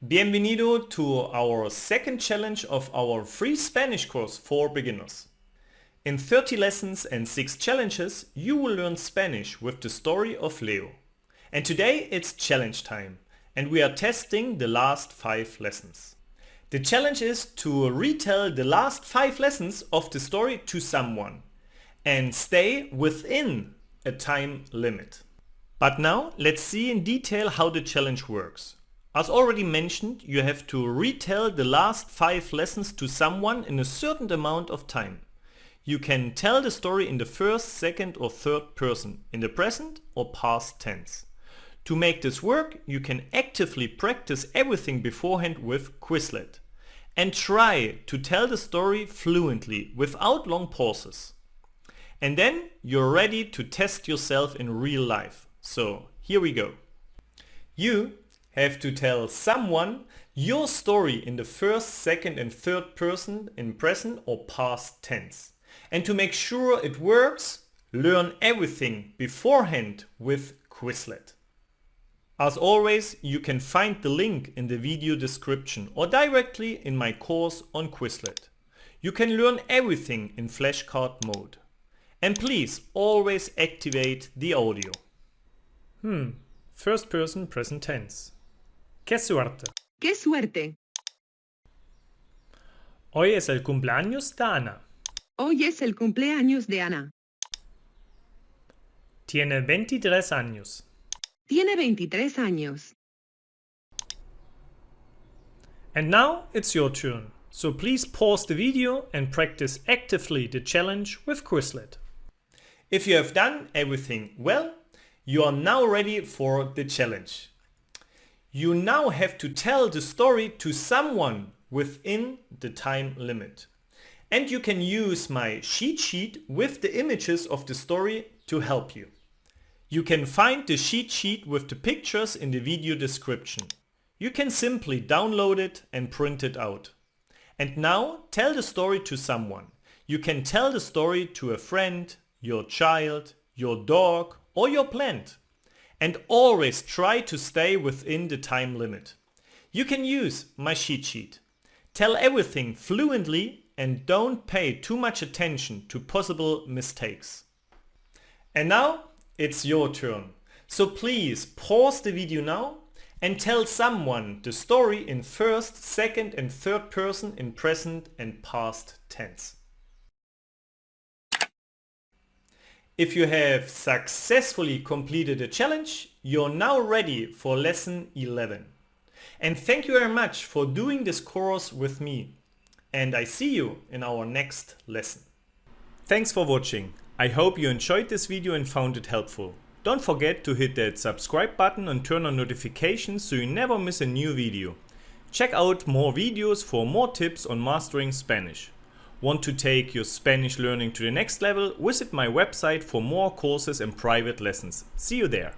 Bienvenido to our second challenge of our free Spanish course for beginners. In 30 lessons and 6 challenges, you will learn Spanish with the story of Leo. And today it's challenge time, and we are testing the last 5 lessons. The challenge is to retell the last 5 lessons of the story to someone and stay within a time limit. But now let's see in detail how the challenge works. As already mentioned, you have to retell the last 5 lessons to someone in a certain amount of time. You can tell the story in the first, second or third person, in the present or past tense. To make this work, you can actively practice everything beforehand with Quizlet and try to tell the story fluently without long pauses. And then you're ready to test yourself in real life. So here we go. You have to tell someone your story in the first, second and third person in present or past tense. And to make sure it works, learn everything beforehand with Quizlet. As always, you can find the link in the video description or directly in my course on Quizlet. You can learn everything in flashcard mode. And please always activate the audio. First person present tense. ¡Qué suerte! ¡Qué suerte! Hoy es el cumpleaños de Ana. Hoy es el cumpleaños de Ana. Tiene 23 años. Tiene 23 años. And now it's your turn. So please pause the video and practice actively the challenge with Quizlet. If you have done everything well, you are now ready for the challenge. You now have to tell the story to someone within the time limit. And you can use my cheat sheet with the images of the story to help you. You can find the cheat sheet with the pictures in the video description. You can simply download it and print it out. And now tell the story to someone. You can tell the story to a friend, your child, your dog or your plant. And always try to stay within the time limit. You can use my cheat sheet. Tell everything fluently and don't pay too much attention to possible mistakes. And now it's your turn. So please pause the video now and tell someone the story in first, second and third person in present and past tense. If you have successfully completed the challenge, you're now ready for lesson 11. And thank you very much for doing this course with me. And I see you in our next lesson. Thanks for watching. I hope you enjoyed this video and found it helpful. Don't forget to hit that subscribe button and turn on notifications so you never miss a new video. Check out more videos for more tips on mastering Spanish. Want to take your Spanish learning to the next level? Visit my website for more courses and private lessons. See you there!